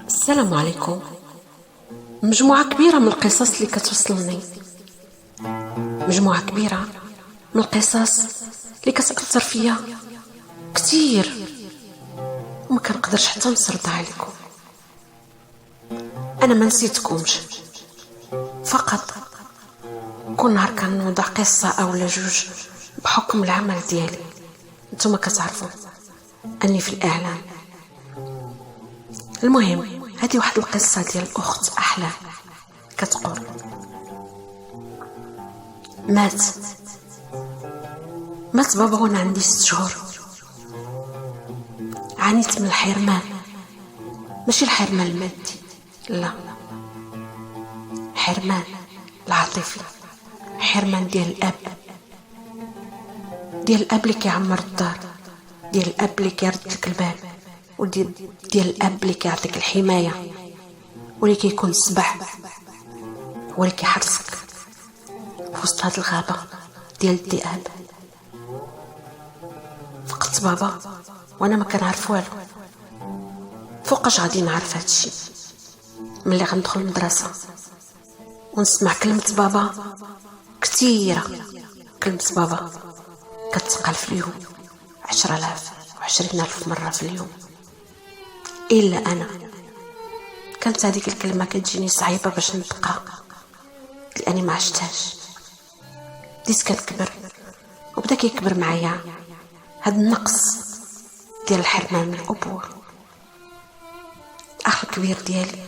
السلام عليكم. مجموعة كبيرة من القصص اللي كتوصلني، مجموعة كبيرة من القصص اللي كتأثر فيا كتير وما كنقدرش حتى نسردها عليكم. انا ما نسيتكمش، فقط كل نهار كنوضع قصة اولا جوج بحكم العمل ديالي. نتوما كتعرفوا اني في الاعلام. المهم، هذه واحد القصة ديال الاخت احلام كتقول: مات بابا وانا عندي 6 شهور. عانيت من الحرمان، ماشي الحرمان المادي، لا، حرمان العاطفي، حرمان ديال الاب اللي كيعمر الدار، ديال الاب اللي كيرد لك البال، وديال الاب اللي كيعطيك الحمايه، واللي كيكون السبع، هو اللي كيحرسك في وسط هاد الغابه ديال الذئاب. فقدت بابا وانا ما كنعرف والو. فوقاش غادي نعرف هادشي؟ ملي غندخل المدرسه ونسمع كلمه بابا كثيره. كلمه بابا كتقال في اليوم 10,000 و20,000 مره في اليوم. الا انا كانت هذيك الكلمه كتجيني صعيبه باش نطقها، لاني ما عشتهاش. بديت كنكبر وبدا كيكبر معايا هاد النقص ديال الحرمان من الابوه. الاخ الكبير ديالي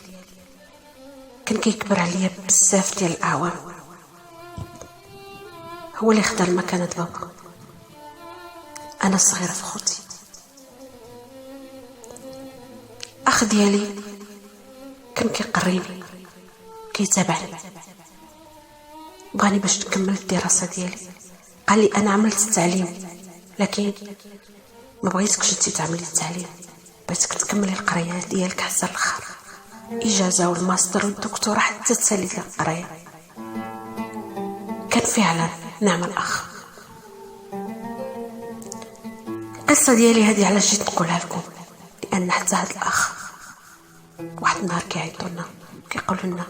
كان كيكبر عليا بزاف ديال الاعوام، هو اللي خدا مكانة بابا. انا الصغيره في خوتي. اخ ديالي كان كيقريني، كيتابعني، بغاني باش نكمل الدراسه ديالي. قال لي انا عملت التعليم، لكن ما بغيتكش انت تعملي التعليم، بغيتك تكملي القرايه ديالك حتى الاخر، اجازه والماستر والدكتوراه حتى تسالي لك القرايه. كان فعلا نعم الاخ. القصه ديالي هذه علاش جيت نقولها لكم؟ لان حتى هذا الاخ واحد النهار كيعيطوا لنا كيقولوا لنا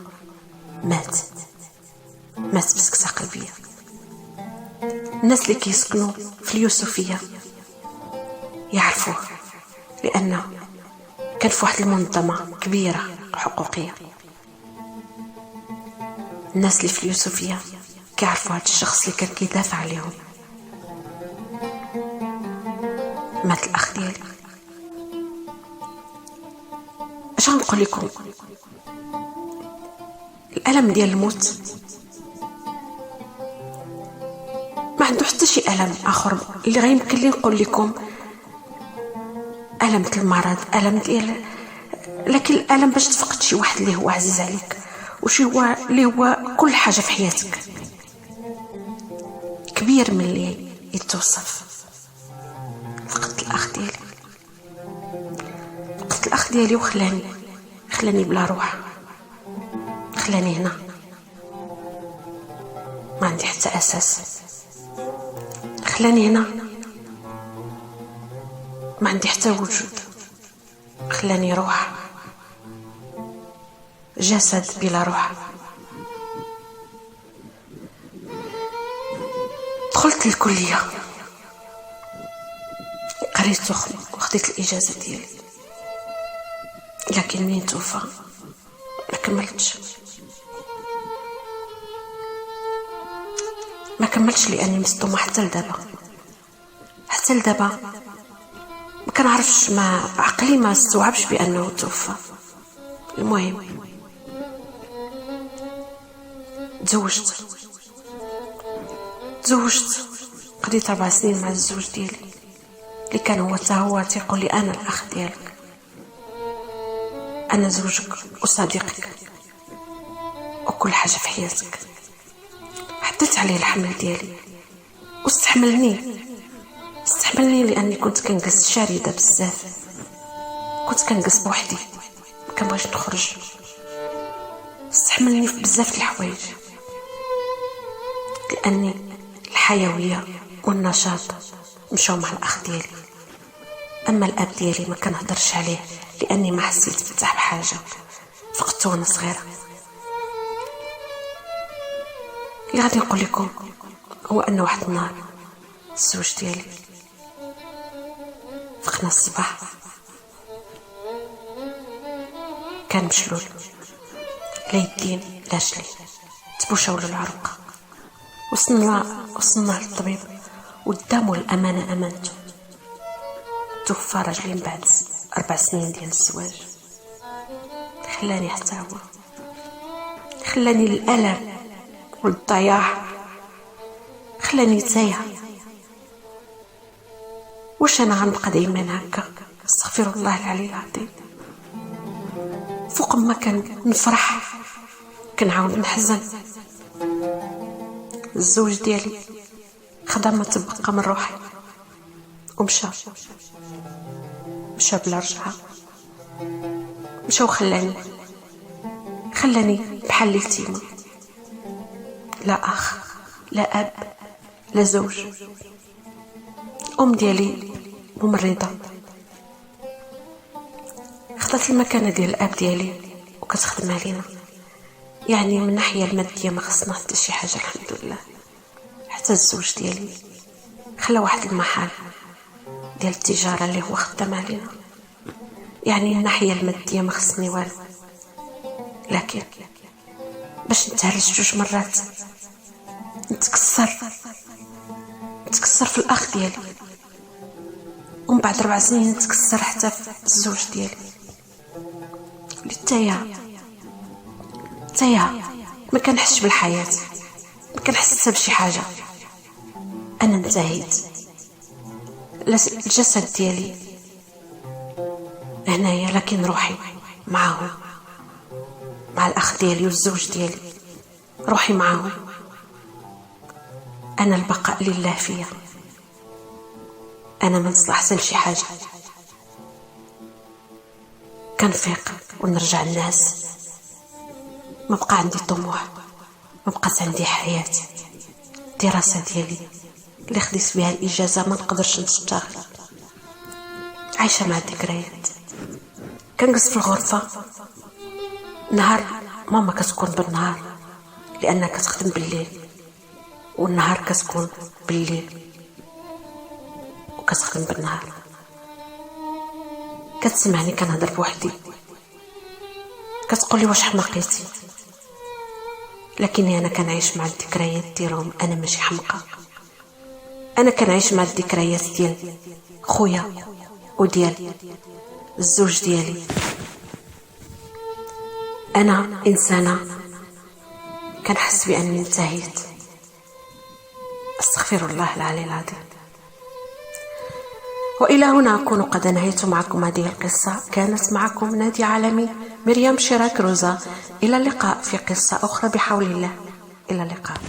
مات بسكتة قلبيه. الناس اللي كيسكنوا في اليوسفيه يعرفوه، لانه كان في واحد المنظمه كبيره حقوقيه. الناس اللي في اليوسفيه كيعرفوا هذا الشخص اللي كان كيدافع عليهم. مات الاخ ديالي. اش غنقول لكم؟ الالم ديال الموت ما عنده حتى شي الم اخر اللي غيمكن لي نقول لكم. الم ديال المرض، الم ديال، لكن الالم باش تفقد شي واحد اللي هو عزيز عليك، وشي هو اللي هو كل حاجه في حياتك، كبير من اللي يتوصف. فقدت الاخ ديالي وخلاني بلا روح، خلاني هنا ما عندي حتى اساس، خلاني هنا ما عندي حتى وجود، خلاني روح، جسد بلا روح. دخلت الكليه، قريت وخديت الاجازه ديالي، لكن منين توفى ما كملتش لاني مصدومه حتى لدابا ما كنعرفش، ما عقلي ما استوعبش بانه توفى. المهم تزوجت، قضيت 4 سنين مع الزوج ديالي اللي كان هو تيقول لي انا الاخ ديالك، انا زوجك وصديقك وكل حاجه في حياتك. حطيت عليه الحمل ديالي واستحملني لاني كنت كنجلس شارده بزاف، كنت كنجلس بوحدي، ما كنبغيش نخرج. استحملني في بزاف الحوايج، لاني الحيويه والنشاط مشاو مع الاخ ديالي. اما الاب ديالي ما كنهضرش عليه لأني ما حسيت بتاع بحاجة، فقدت وأنا صغيرة. اللي غادي نقول لكم هو أن واحد النهار الزوج ديالي فقنا الصباح، كان مشلول، لا يدين لا رجلين، تبوشاو له العروق. وصلنا للطبيب ودامو الأمانة أمانته، توفى راجلين بعد 4 سنين ديال الزواج. خلاني حتى هو، خلاني الألم والضياع، خلاني تايهة. واش أنا غنبقى دايما هكا؟ استغفر الله العلي العظيم. فوق ما كان نفرح كنعاود نحزن. الزوج ديالي خدا ما تبقى من روحي ومشى بلا رجعة، مشى وخلاني بحال اليتيمة، لا أخ لا أب لا زوج. الأم ديالي ممرضة، خدت المكانة ديال الأب ديالي وكتخدم علينا. يعني من الناحية المادية ما خصنا حتى شي حاجة الحمد لله. حتى الزوج ديالي خلى واحد المحل ديال التجارة اللي هو خدام علينا. يعني من الناحية المادية ما خصني والو، لكن باش نتهرج 2 مرات نتكسر في الأخ ديالي، ومن بعد 4 سنين نتكسر حتى في الزوج ديالي. تايهة ما كنحسش بالحياة، ما كنحس بشي حاجة. أنا انتهيت. الجسد ديالي هنايا، لكن روحي معاهم، مع الأخ ديالي والزوج ديالي، روحي معاهم. أنا البقاء لله فيا، أنا ما نصلح حتى لشي حاجة. كنفيق ونرجع الناس، ما بقى عندي طموح، ما بقات عندي حياة. الدراسة ديالي اللي خديت بها الإجازة ما نقدرش نشتغل، عايشة مع الذكريات. كنجلس في الغرفة نهار، ماما كتكون بالنهار لأنها كتخدم بالليل، والنهار كتكون بالليل وكتخدم بالنهار. كتسمعني كنهضر بوحدي، كتقولي واش حماقيتي، لكني أنا كنعيش مع الذكريات ديالهم. أنا ماشي حمقى، أنا كنعيش مع الذكريات ديال خويا وديال الزوج ديالي. أنا إنسانة كنحس بأني انتهيت. استغفر الله العلي العظيم. وإلى هنا أكون قد أنهيت معكم هذه القصة. كانت معكم نادية عالمي، مريم شراك روزا. إلى اللقاء في قصة أخرى بحول الله. إلى اللقاء.